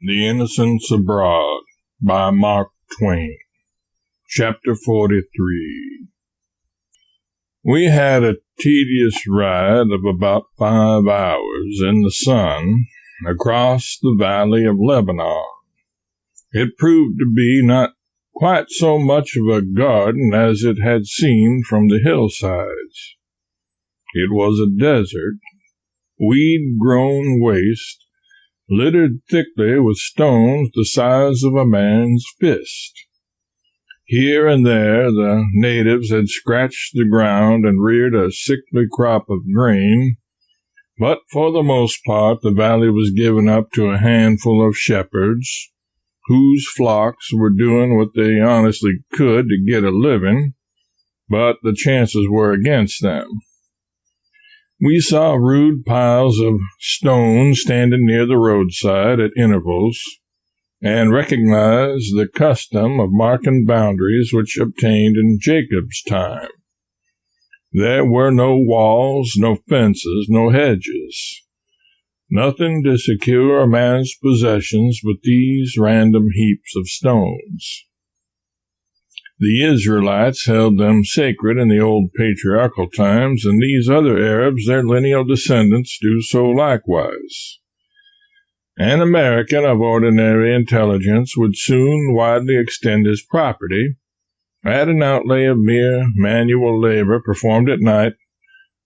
The Innocents Abroad by Mark Twain. Chapter 43. We had a tedious ride of about 5 hours in the sun across the valley of Lebanon. It proved to be not quite so much of a garden as it had seemed from the hillsides. It was a desert, weed-grown waste, littered thickly with stones the size of a man's fist. Here and there the natives had scratched the ground and reared a sickly crop of grain, but for the most part the valley was given up to a handful of shepherds, whose flocks were doing what they honestly could to get a living, but the chances were against them. We saw rude piles of stone standing near the roadside at intervals, and recognized the custom of marking boundaries which obtained in Jacob's time. There were no walls, no fences, no hedges, nothing to secure a man's possessions but these random heaps of stones. The Israelites held them sacred in the old patriarchal times, and these other Arabs, their lineal descendants, do so likewise. An American of ordinary intelligence would soon widely extend his property at an outlay of mere manual labor performed at night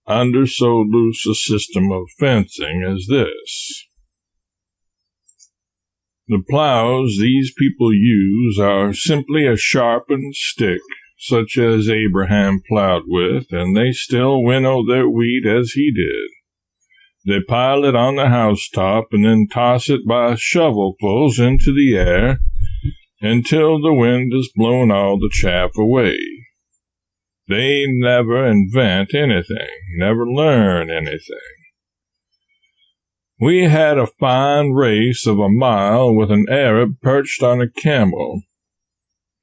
under so loose a system of fencing as this. The plows these people use are simply a sharpened stick, such as Abraham plowed with, and they still winnow their wheat as he did. They pile it on the housetop and then toss it by shovelfuls into the air until the wind has blown all the chaff away. They never invent anything, never learn anything. We had a fine race of a mile with an Arab perched on a camel.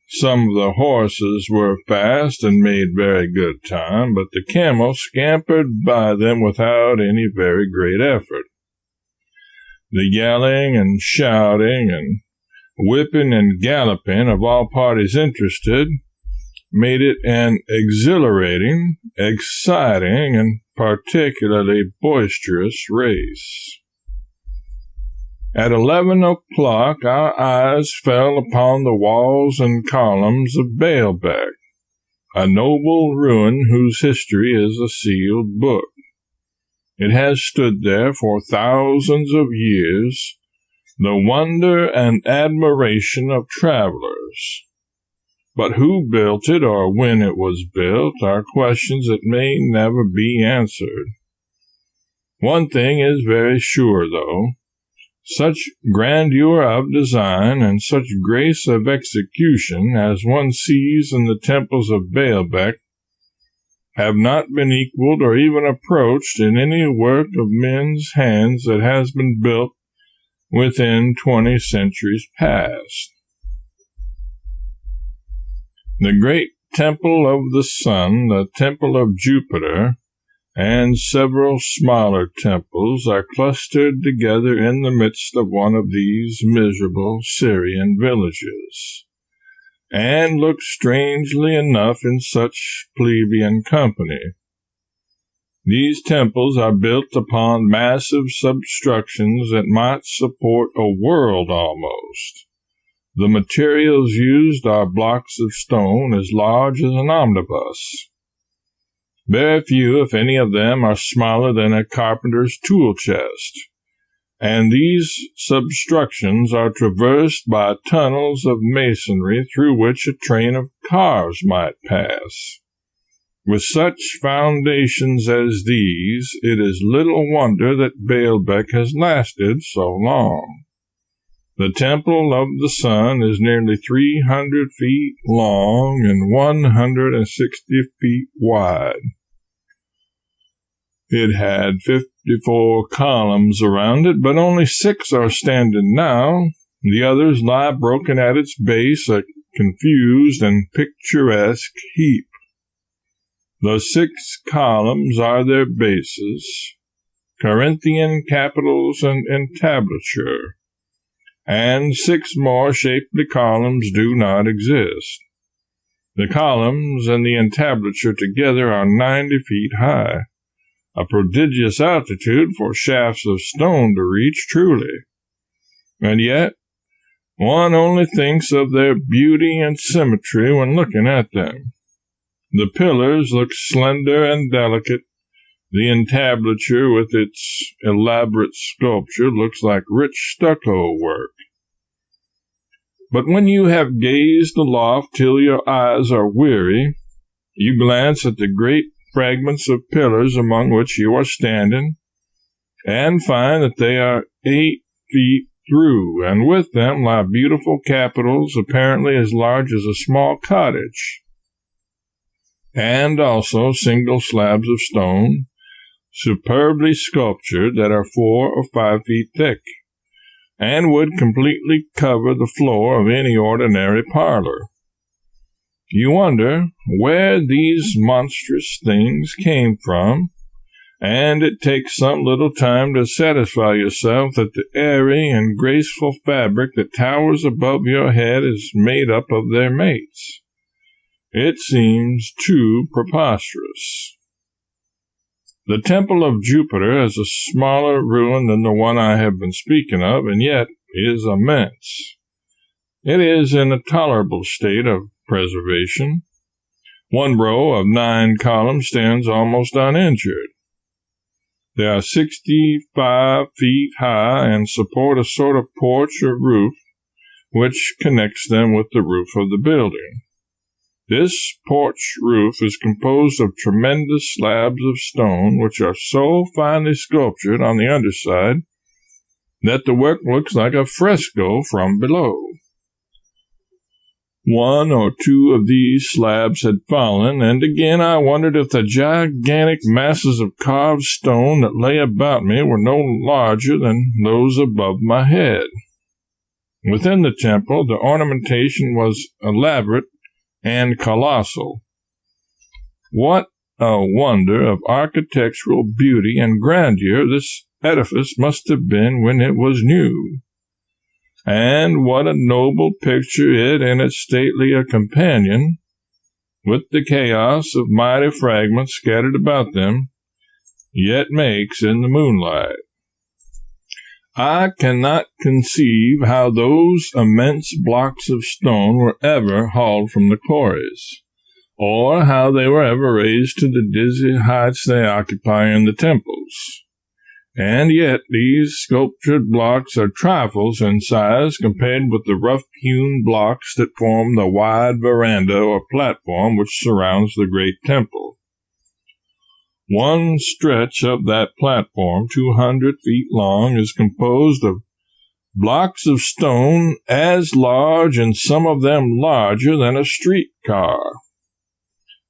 Some of the horses were fast and made very good time, but the camel scampered by them without any very great effort. The yelling and shouting and whipping and galloping of all parties interested made it an exhilarating, exciting, and particularly boisterous race. At 11 o'clock our eyes fell upon the walls and columns of Baalbek, a noble ruin whose history is a sealed book. It has stood there for thousands of years, the wonder and admiration of travelers. But who built it or when it was built are questions that may never be answered. One thing is very sure, though. Such grandeur of design and such grace of execution as one sees in the temples of Baalbek have not been equaled or even approached in any work of men's hands that has been built within 20 centuries past. The great temple of the sun, the temple of Jupiter, and several smaller temples are clustered together in the midst of one of these miserable Syrian villages, and look strangely enough in such plebeian company. These temples are built upon massive substructions that might support a world almost. The materials used are blocks of stone as large as an omnibus. Very few, if any of them, are smaller than a carpenter's tool chest, and these substructions are traversed by tunnels of masonry through which a train of cars might pass. With such foundations as these, it is little wonder that Baalbek has lasted so long. The Temple of the Sun is nearly 300 feet long and 160 feet wide. It had 54 columns around it, but only 6 are standing now. The others lie broken at its base, a confused and picturesque heap. The 6 columns are their bases, Corinthian capitals and entablature, and 6 more shapely columns do not exist. The columns and the entablature together are 90 feet high, a prodigious altitude for shafts of stone to reach, truly. And yet, one only thinks of their beauty and symmetry when looking at them. The pillars look slender and delicate. The entablature with its elaborate sculpture looks like rich stucco work. But when you have gazed aloft till your eyes are weary, you glance at the great fragments of pillars among which you are standing, and find that they are 8 feet through, and with them lie beautiful capitals apparently as large as a small cottage, and also single slabs of stone, superbly sculptured, that are 4 or 5 feet thick, and would completely cover the floor of any ordinary parlor. You wonder where these monstrous things came from, and it takes some little time to satisfy yourself that the airy and graceful fabric that towers above your head is made up of their mates. It seems too preposterous. The Temple of Jupiter is a smaller ruin than the one I have been speaking of, and yet is immense. It is in a tolerable state of preservation. One row of 9 columns stands almost uninjured. They are 65 feet high and support a sort of porch or roof which connects them with the roof of the building. This porch roof is composed of tremendous slabs of stone, which are so finely sculptured on the underside that the work looks like a fresco from below. 1 or 2 of these slabs had fallen, and again I wondered if the gigantic masses of carved stone that lay about me were no larger than those above my head. Within the temple, the ornamentation was elaborate and colossal. What a wonder of architectural beauty and grandeur this edifice must have been when it was new, and what a noble picture it and its statelier companion, with the chaos of mighty fragments scattered about them, yet makes in the moonlight. I cannot conceive how those immense blocks of stone were ever hauled from the quarries, or how they were ever raised to the dizzy heights they occupy in the temples. And yet these sculptured blocks are trifles in size compared with the rough-hewn blocks that form the wide veranda or platform which surrounds the great temple. One stretch of that platform, 200 feet long, is composed of blocks of stone as large, and some of them larger, than a streetcar.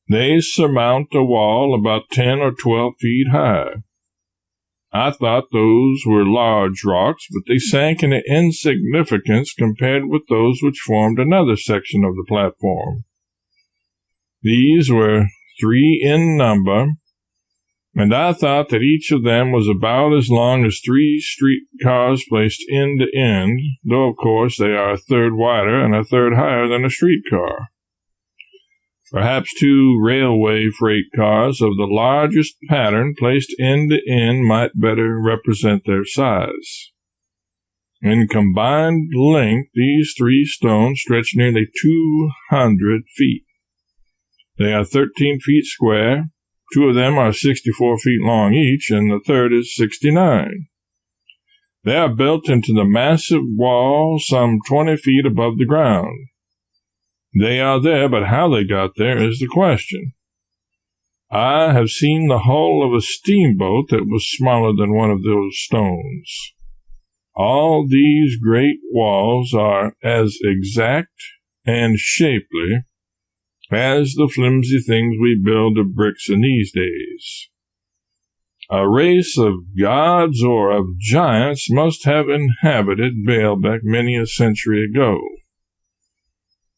They surmount a wall about 10 or 12 feet high. I thought those were large rocks, but they sank into insignificance compared with those which formed another section of the platform. These were 3 in number, and I thought that each of them was about as long as 3 streetcars placed end to end, though of course they are a third wider and a third higher than a streetcar. Perhaps 2 railway freight cars of the largest pattern placed end to end might better represent their size. In combined length, these 3 stones stretch nearly 200 feet. They are 13 feet square. 2 of them are 64 feet long each, and the third is 69. They are built into the massive wall some 20 feet above the ground. They are there, but how they got there is the question. I have seen the hull of a steamboat that was smaller than one of those stones. All these great walls are as exact and shapely as the flimsy things we build of bricks in these days. A race of gods or of giants must have inhabited Baalbek many a century ago.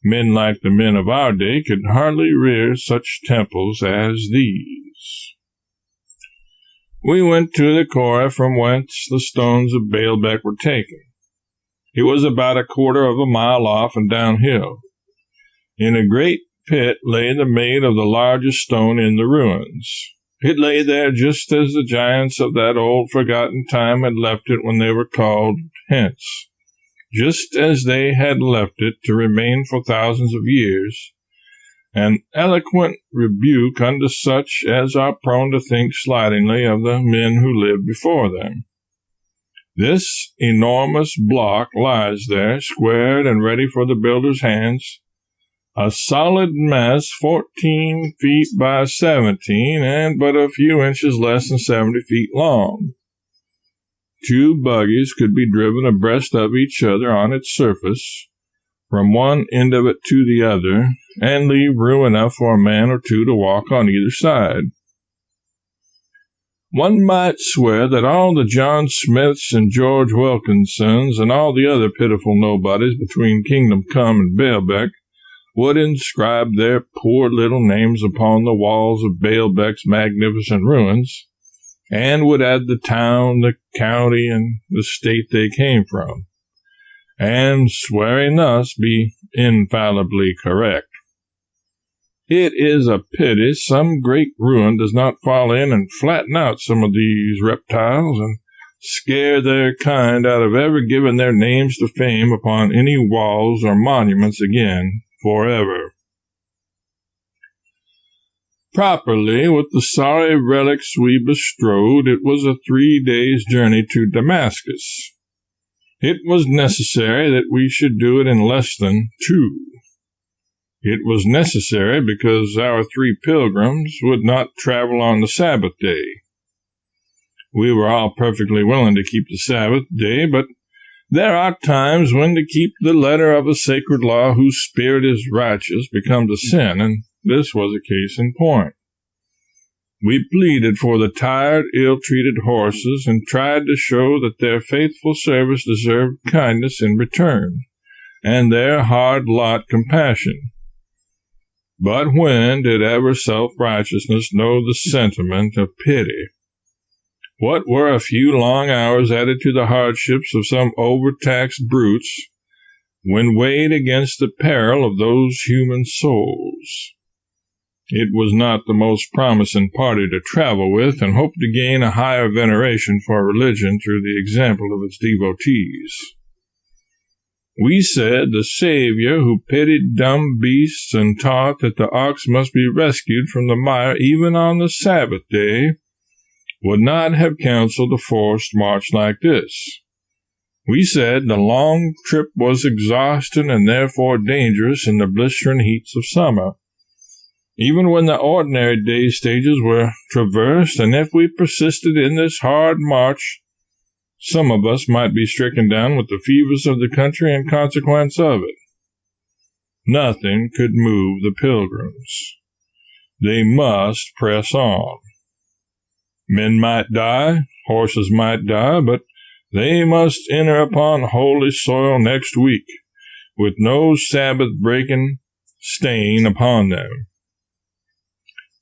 Men like the men of our day could hardly rear such temples as these. We went to the Korah from whence the stones of Baalbek were taken. It was about a quarter of a mile off and downhill. In a great pit lay the mate of the largest stone in the ruins. It lay there just as the giants of that old forgotten time had left it when they were called hence, just as they had left it to remain for thousands of years, an eloquent rebuke unto such as are prone to think slightingly of the men who lived before them. This enormous block lies there, squared and ready for the builder's hands, a solid mass 14 feet by 17 and but a few inches less than 70 feet long. 2 buggies could be driven abreast of each other on its surface, from one end of it to the other, and leave room enough for a man or two to walk on either side. One might swear that all the John Smiths and George Wilkinsons and all the other pitiful nobodies between Kingdom Come and Baalbec would inscribe their poor little names upon the walls of Baalbec's magnificent ruins, and would add the town, the county, and the state they came from, and, swearing thus, be infallibly correct. It is a pity some great ruin does not fall in and flatten out some of these reptiles and scare their kind out of ever giving their names to fame upon any walls or monuments again forever. Properly, with the sorry relics we bestrode, it was a 3 days' journey to Damascus. It was necessary that we should do it in less than 2. It was necessary because our 3 pilgrims would not travel on the Sabbath day. We were all perfectly willing to keep the Sabbath day, but there are times when to keep the letter of a sacred law whose spirit is righteous becomes a sin, and this was a case in point. We pleaded for the tired, ill-treated horses and tried to show that their faithful service deserved kindness in return, and their hard lot compassion. But when did ever self-righteousness know the sentiment of pity? What were a few long hours added to the hardships of some overtaxed brutes when weighed against the peril of those human souls? It was not the most promising party to travel with, and hoped to gain a higher veneration for religion through the example of its devotees. We said the Savior, who pitied dumb beasts and taught that the ox must be rescued from the mire even on the Sabbath day, would not have counseled a forced march like this. We said the long trip was exhausting and therefore dangerous in the blistering heats of summer, even when the ordinary day stages were traversed, and if we persisted in this hard march, some of us might be stricken down with the fevers of the country in consequence of it. Nothing could move the pilgrims. They must press on. Men might die, horses might die, but they must enter upon holy soil next week, with no Sabbath-breaking stain upon them.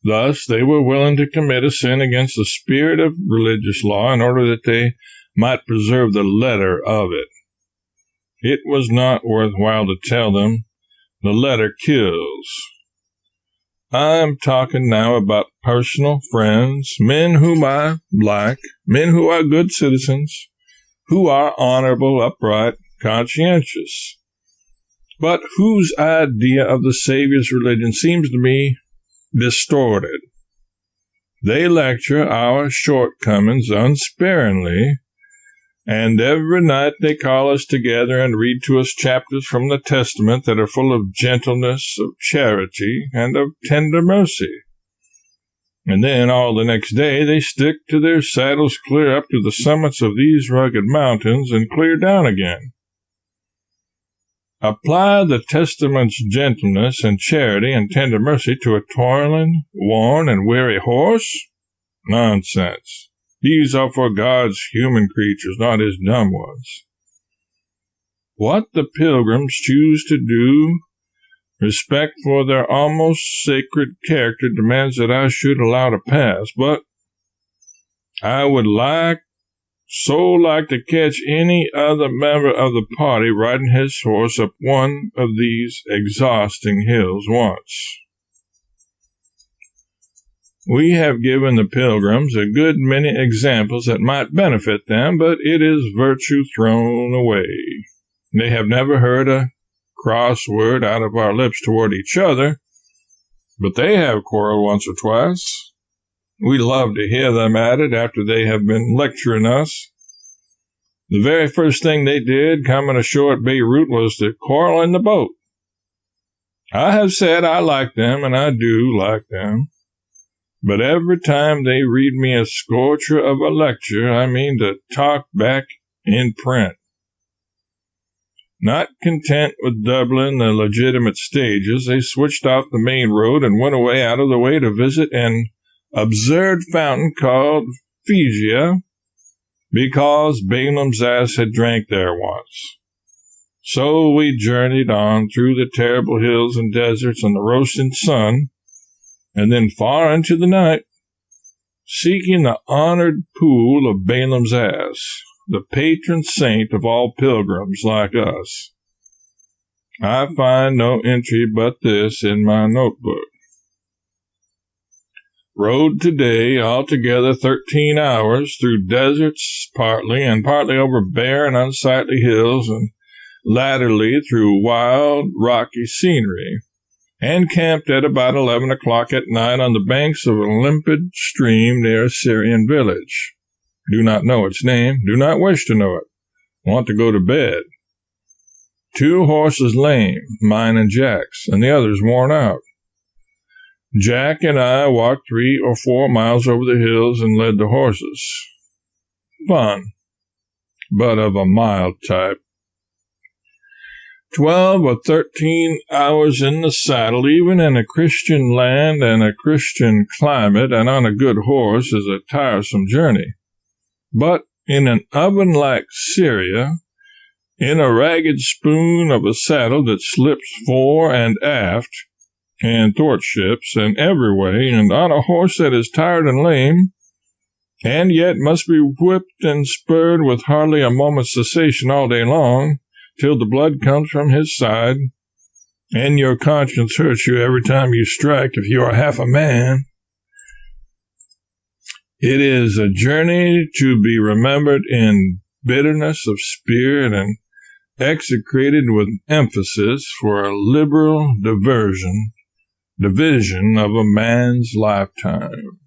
Thus they were willing to commit a sin against the spirit of religious law in order that they might preserve the letter of it. It was not worth while to tell them, the letter kills. I am talking now about personal friends, men whom I like, men who are good citizens, who are honorable, upright, conscientious, but whose idea of the Savior's religion seems to me distorted. They lecture our shortcomings unsparingly, and every night they call us together and read to us chapters from the Testament that are full of gentleness, of charity, and of tender mercy. And then all the next day they stick to their saddles clear up to the summits of these rugged mountains and clear down again. Apply the Testament's gentleness and charity and tender mercy to a toiling, worn, and weary horse? Nonsense. These are for God's human creatures, not his dumb ones. What the pilgrims choose to do, respect for their almost sacred character demands that I should allow to pass, but I would like so like to catch any other member of the party riding his horse up one of these exhausting hills once. We have given the pilgrims a good many examples that might benefit them, but it is virtue thrown away. They have never heard a cross word out of our lips toward each other, but they have quarreled once or twice. We love to hear them at it after they have been lecturing us. The very first thing they did coming ashore at Beirut was to quarrel in the boat. I have said I like them, and I do like them. But every time they read me a scorcher of a lecture, I mean to talk back in print. Not content with doubling the legitimate stages, they switched off the main road and went away out of the way to visit an absurd fountain called Phrygia, because Balaam's ass had drank there once. So we journeyed on through the terrible hills and deserts and the roasting sun, and then far into the night, seeking the honored pool of Balaam's ass, the patron saint of all pilgrims like us. I find no entry but this in my notebook. Rode today altogether 13 hours through deserts partly, and partly over bare and unsightly hills, and latterly through wild, rocky scenery, and camped at about 11 o'clock at night on the banks of a limpid stream near a Syrian village. Do not know its name, do not wish to know it. Want to go to bed. 2 horses lame, mine and Jack's, and the others worn out. Jack and I walked 3 or 4 miles over the hills and led the horses. Fun, but of a mild type. 12 or 13 hours in the saddle, even in a Christian land and a Christian climate and on a good horse, is a tiresome journey. But in an oven like Syria, in a ragged spoon of a saddle that slips fore and aft, and thwartships, and every way, and on a horse that is tired and lame, and yet must be whipped and spurred with hardly a moment's cessation all day long, till the blood comes from his side, and your conscience hurts you every time you strike if you are half a man. It is a journey to be remembered in bitterness of spirit and execrated with emphasis for a liberal division of a man's lifetime.